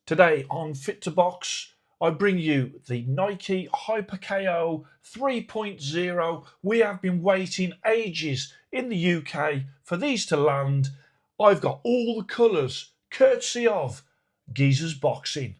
Today on Fit to Box, I bring you the Nike HyperKO 3.0. We have been waiting ages in the UK for these to land. I've got all the colours, courtesy of Geezer's Boxing.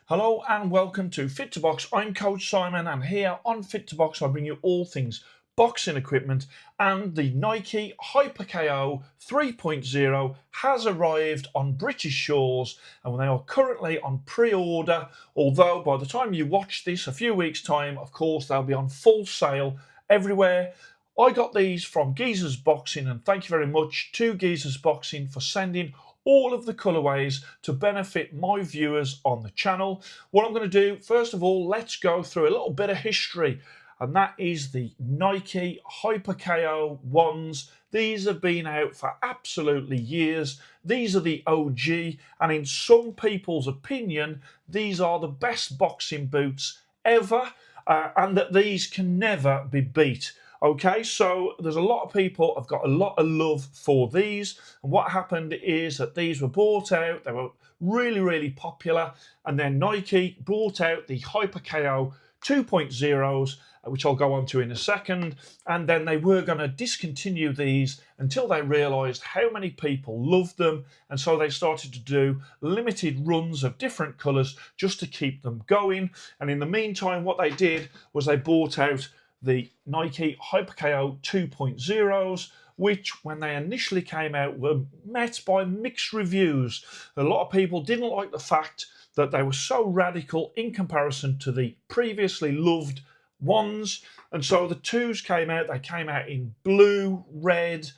Hello and welcome to Fit to Box. I'm Coach Simon, and here on Fit to Box I bring you all things boxing equipment, and the Nike HyperKO 3.0 has arrived on British shores and they are currently on pre-order, although by the time you watch this a few weeks time, of course, they'll be on full sale everywhere. I got these from Geezer's Boxing, and thank you very much to Geezer's Boxing for sending all of the colorways to benefit my viewers on the channel. What I'm going to do, first of all, let's go through a little bit of history, and that is the Nike HyperKO ones. These have been out for absolutely years. These are the OG, and in some people's opinion, these are the best boxing boots ever, and that these can never be beat. Okay, so there's a lot of people have got a lot of love for these, and what happened is that these were bought out, they were really popular, and then Nike brought out the HyperKO 2.0s, which I'll go on to in a second, and then they were going to discontinue these until they realised how many people loved them, and so they started to do limited runs of different colours just to keep them going. And in the meantime, what they did was they bought out the Nike HyperKO 2.0s, which when they initially came out were met by mixed reviews. A lot of people didn't like the fact that they were so radical in comparison to the previously loved ones, and so the twos came out. They came out in blue, red,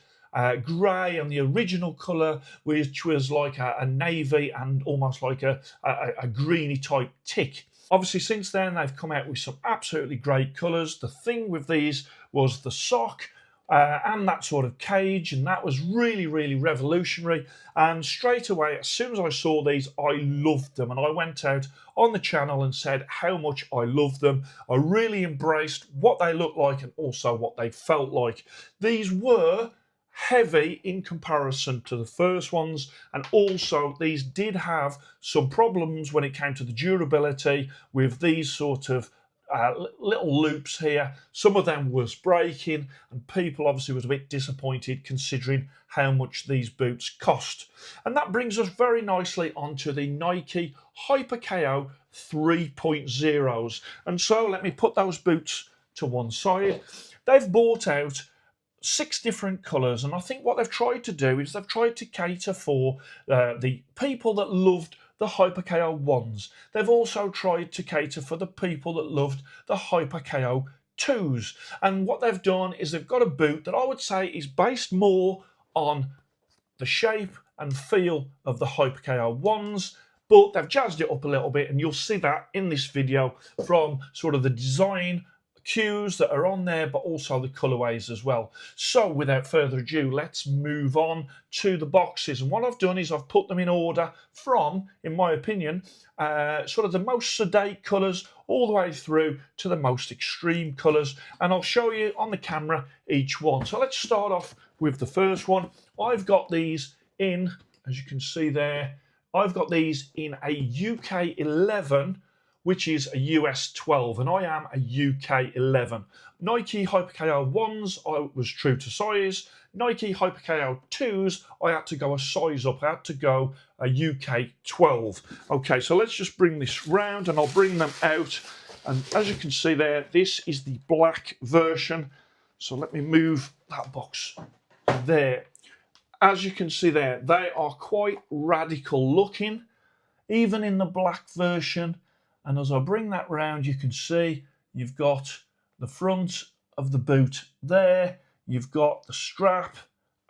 grey, and the original colour, which was like a navy and almost like a greeny type tick. Obviously, since then, they've come out with some absolutely great colours. The thing with these was the sock and that sort of cage, and that was really revolutionary. And straight away, as soon as I saw these, I loved them, and I went out on the channel and said how much I loved them. I really embraced what they looked like and also what they felt like. These were heavy in comparison to the first ones, and also these did have some problems when it came to the durability with these sort of little loops here. Some of them was breaking, and people obviously was a bit disappointed considering how much these boots cost. And that brings us very nicely onto the Nike HyperKO 3.0s. And so let me put those boots to one side. They've bought out 6 different colours, and I think what they've tried to do is they've tried to cater for the people that loved the HyperKO ones. They've also tried to cater for the people that loved the HyperKO 2s, and what they've done is they've got a boot that I would say is based more on the shape and feel of the HyperKO ones, but they've jazzed it up a little bit, and you'll see that in this video from sort of the design cues that are on there, but also the colorways as well. So without further ado, let's move on to the boxes. And what I've done is I've put them in order from, in my opinion, sort of the most sedate colors all the way through to the most extreme colors, and I'll show you on the camera each one. So let's start off with the first one. I've got these in, as you can see there, I've got these in a UK 11, which is a US 12, and I am a UK 11. Nike HyperKO 1s, I was true to size. Nike HyperKO 2s, I had to go a size up. I had to go a UK 12. Okay, so let's just bring this round, and I'll bring them out. And as you can see there, this is the black version. So let me move that box there. As you can see there, they are quite radical looking, even in the black version. And as I bring that round, you can see you've got the front of the boot there. You've got the strap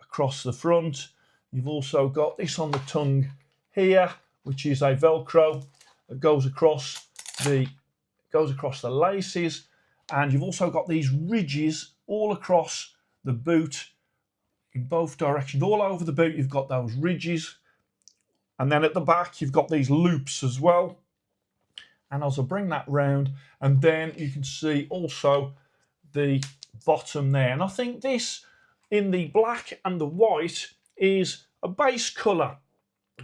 across the front. You've also got this on the tongue here, which is a Velcro that goes across the laces. And you've also got these ridges all across the boot in both directions. All over the boot, you've got those ridges. And then at the back, you've got these loops as well. And as I bring that round, and then you can see also the bottom there. And I think this, in the black and the white, is a base colour.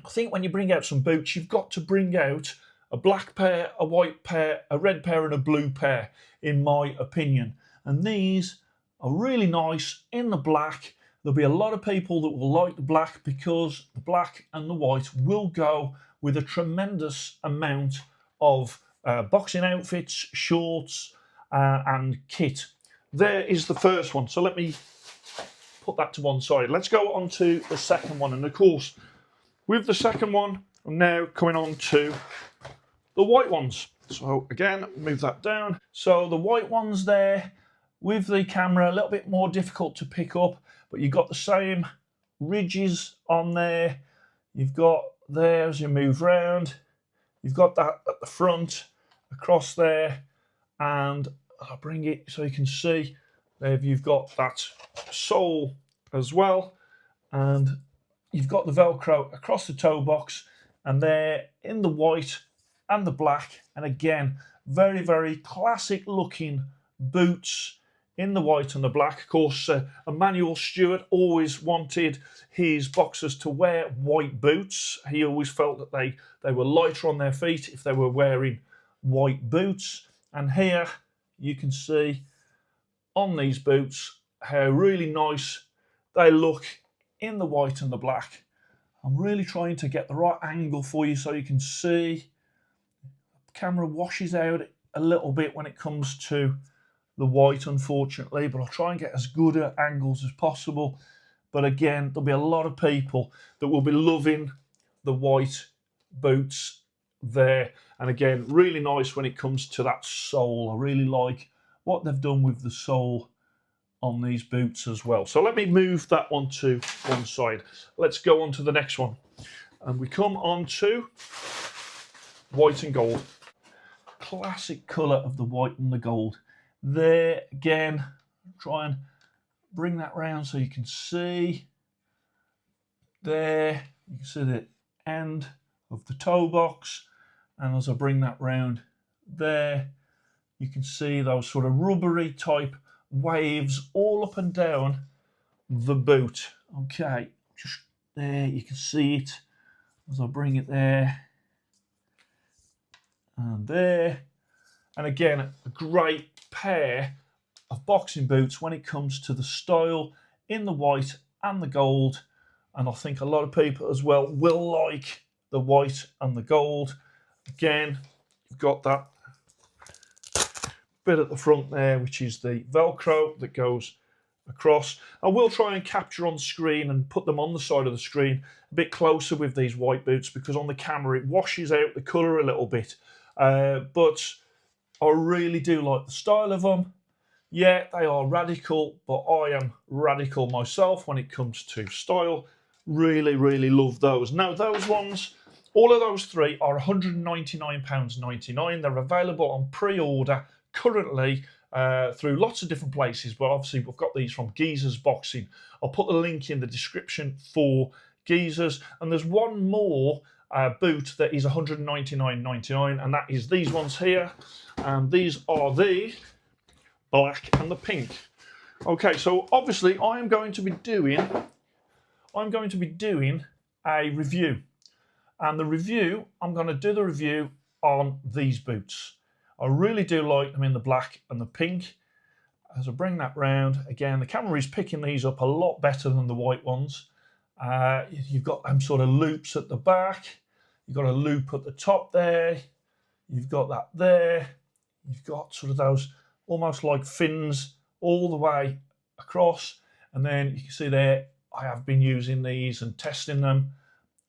I think when you bring out some boots, you've got to bring out a black pair, a white pair, a red pair, and a blue pair, in my opinion. And these are really nice in the black. There'll be a lot of people that will like the black because the black and the white will go with a tremendous amount of boxing outfits, shorts, and kit. There is the first one. So let me put that to one side. Let's go on to the second one. And of course, with the second one, I'm now coming on to the white ones. So again, move that down. So the white ones there, with the camera, a little bit more difficult to pick up, but you've got the same ridges on there. You've got there as you move round. You've got that at the front, across there, and I'll bring it so you can see. There you've got that sole as well, and you've got the Velcro across the toe box, and there in the white and the black. And again, very, very classic looking boots in the white and the black. Of course, Emmanuel Stewart always wanted his boxers to wear white boots. He always felt that they were lighter on their feet if they were wearing white boots. And here you can see on these boots how really nice they look in the white and the black. I'm really trying to get the right angle for you so you can see. The camera washes out a little bit when it comes to the white, unfortunately, but I'll try and get as good at angles as possible. But again, there'll be a lot of people that will be loving the white boots there. And again, really nice when it comes to that sole. I really like what they've done with the sole on these boots as well. So let me move that one to one side. Let's go on to the next one. And we come on to white and gold. Classic colour of the white and the gold. There again, try and bring that round so you can see. There, you can see the end of the toe box. And as I bring that round there, you can see those sort of rubbery type waves all up and down the boot. Okay, just there, you can see it as I bring it there and there. And again, a great pair of boxing boots when it comes to the style in the white and the gold. And I think a lot of people as well will like the white and the gold. Again, you've got that bit at the front there, which is the Velcro that goes across. I will try and capture on screen and put them on the side of the screen a bit closer with these white boots, because on the camera it washes out the colour a little bit. But I really do like the style of them. Yeah, they are radical, but I am radical myself when it comes to style. Really, really love those. Now, those ones, all of those three are £199.99. They're available on pre-order currently through lots of different places, but obviously we've got these from Geezer's Boxing. I'll put the link in the description for Geezer's. And there's one more boot that is £199.99, and that is these ones here. And these are the black and the pink. Okay, so obviously I'm going to be doing a review. And the review, I'm going to do the review on these boots. I really do like them in the black and the pink. As I bring that round, again, the camera is picking these up a lot better than the white ones. You've got them sort of loops at the back. You've got a loop at the top there. You've got that there. You've got sort of those almost like fins all the way across. And then you can see there, I have been using these and testing them.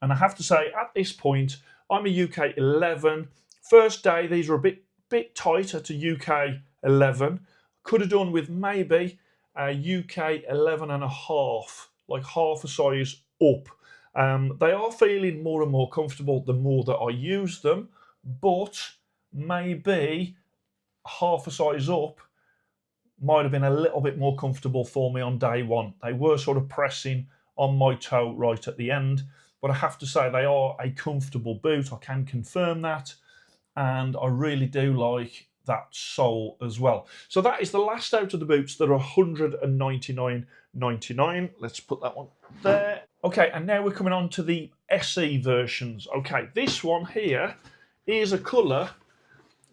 And I have to say, at this point, I'm a UK 11. First day, these are a bit tighter to UK 11. Could have done with maybe a UK 11 and a half, like half a size up. They are feeling more and more comfortable the more that I use them, but maybe half a size up might have been a little bit more comfortable for me on day one. They were sort of pressing on my toe right at the end, but I have to say they are a comfortable boot. I can confirm that, and I really do like that sole as well. So that is the last out of the boots that are £199.99. £249.99. Let's put that one there. Okay, and now we're coming on to the SE versions. Okay, this one here is a colour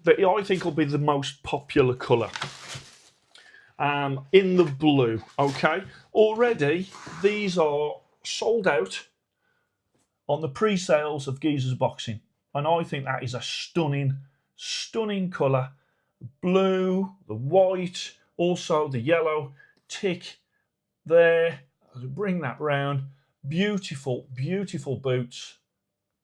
that I think will be the most popular colour. In the blue, okay? Already, these are sold out on the pre-sales of Geezers Boxing. And I think that is a stunning, stunning colour. Blue, the white, also the yellow tick there. I'll bring that round. Beautiful, beautiful boots.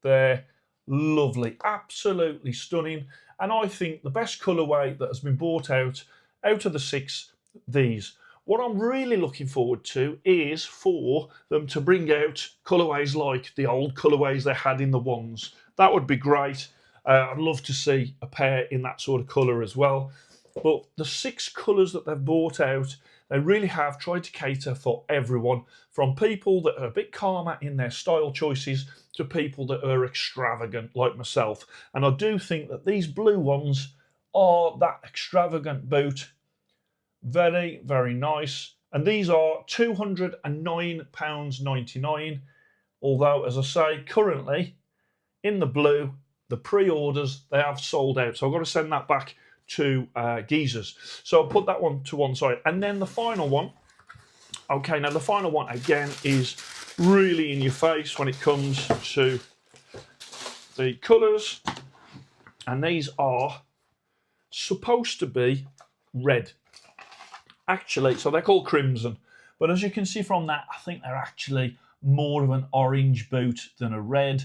They're lovely, absolutely stunning. And I think the best colourway that has been brought out of the 6, these. What I'm really looking forward to is for them to bring out colourways like the old colourways they had in the ones. That would be great. I'd love to see a pair in that sort of colour as well. But the 6 colours that they've brought out, they really have tried to cater for everyone, from people that are a bit calmer in their style choices to people that are extravagant like myself. And I do think that these blue ones are that extravagant boot. Very, very nice. And these are £209.99. Although, as I say, currently in the blue, the pre-orders, they have sold out. So I've got to send that back to Geezers. So I'll put that one to one side. And then the final one. Okay, now the final one, again, is really in your face when it comes to the colours. And these are supposed to be red. Actually, so they're called crimson. But as you can see from that, I think they're actually more of an orange boot than a red.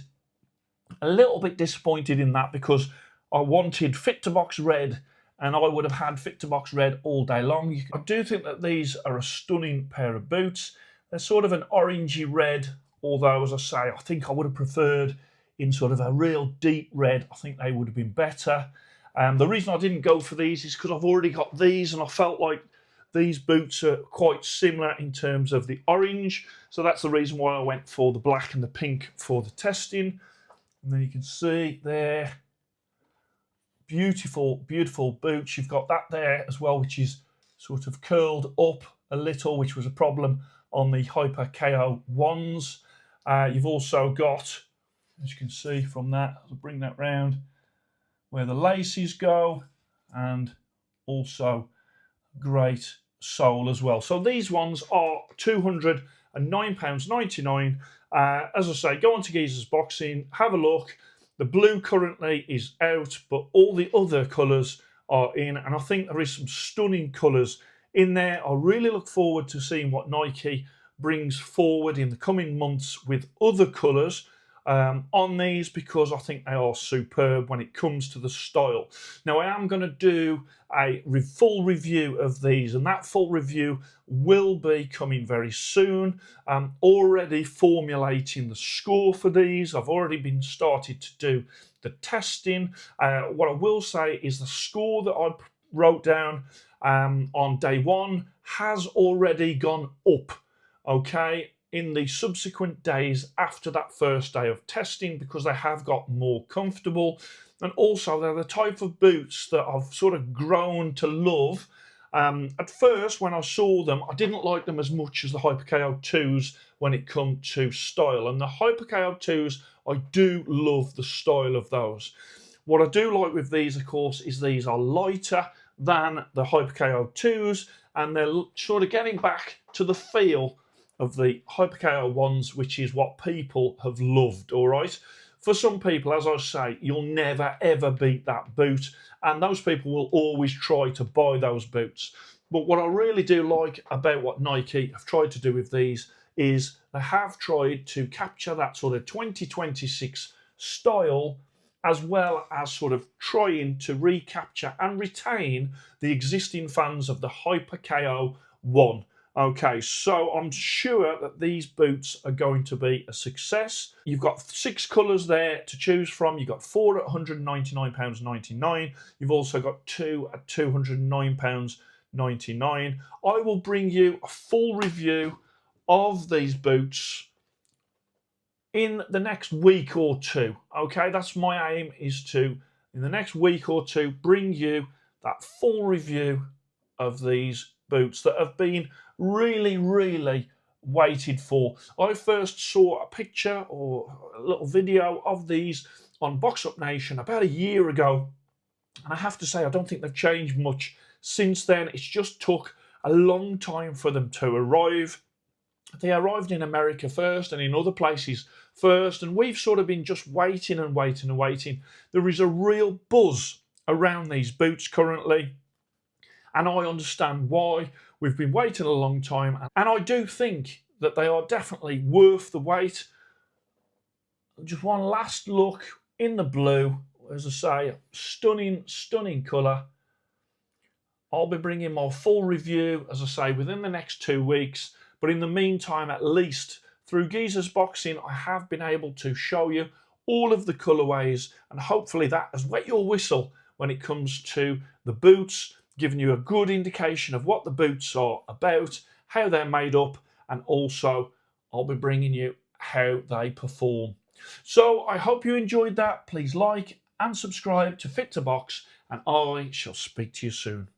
A little bit disappointed in that because I wanted Fit to Box red and I would have had Fit to Box red all day long. I do think that these are a stunning pair of boots. They're sort of an orangey red, although, as I say, I think I would have preferred in sort of a real deep red. I think they would have been better. The reason I didn't go for these is because I've already got these and I felt like these boots are quite similar in terms of the orange. So that's the reason why I went for the black and the pink for the testing. And then you can see there, beautiful, beautiful boots. You've got that there as well, which is sort of curled up a little, which was a problem on the HyperKO ones. You've also got, as you can see from that, I'll bring that round, where the laces go, and also great sole as well. So these ones are £209.99. As I say, go on to Geezers Boxing, have a look. The blue currently is out, but all the other colours are in, and I think there is some stunning colours in there. I really look forward to seeing what Nike brings forward in the coming months with other colours on these, because I think they are superb when it comes to the style. Now, I am going to do a full review of these, and that full review will be coming very soon. I'm already formulating the score for these. I've already been started to do the testing. What I will say is the score that I wrote down on day 1 has already gone up, okay, in the subsequent days after that first day of testing, because they have got more comfortable. And also they're the type of boots that I've sort of grown to love. At first, when I saw them, I didn't like them as much as the HyperKO 2s when it comes to style. And the HyperKO 2s, I do love the style of those. What I do like with these, of course, is these are lighter than the HyperKO 2s, and they're sort of getting back to the feel of the HyperKO ones, which is what people have loved, all right? For some people, as I say, you'll never, ever beat that boot, and those people will always try to buy those boots. But what I really do like about what Nike have tried to do with these is they have tried to capture that sort of 2026 style, as well as sort of trying to recapture and retain the existing fans of the HyperKO 1. Okay, so I'm sure that these boots are going to be a success. You've got 6 colours there to choose from. You've got 4 at £199.99. You've also got 2 at £209.99. I will bring you a full review of these boots in the next week or two. Okay, that's my aim, is to, in the next week or two, bring you that full review of these boots that have been really waited for. I first saw a picture or a little video of these on Box Up Nation about a year ago, and I have to say I don't think they've changed much since then. It's just took a long time for them to arrive. They arrived in America first and in other places first, and we've sort of been just waiting and waiting and waiting. There is a real buzz around these boots currently, and I understand why. We've been waiting a long time, and I do think that they are definitely worth the wait. Just one last look in the blue, as I say, stunning colour. I'll be bringing my full review, as I say, within the next 2 weeks. But in the meantime, at least through Geezer's Boxing, I have been able to show you all of the colourways, and hopefully that has wet your whistle when it comes to the boots, giving you a good indication of what the boots are about, how they're made up, and also I'll be bringing you how they perform. So I hope you enjoyed that. Please like and subscribe to Fit to Box, and I shall speak to you soon.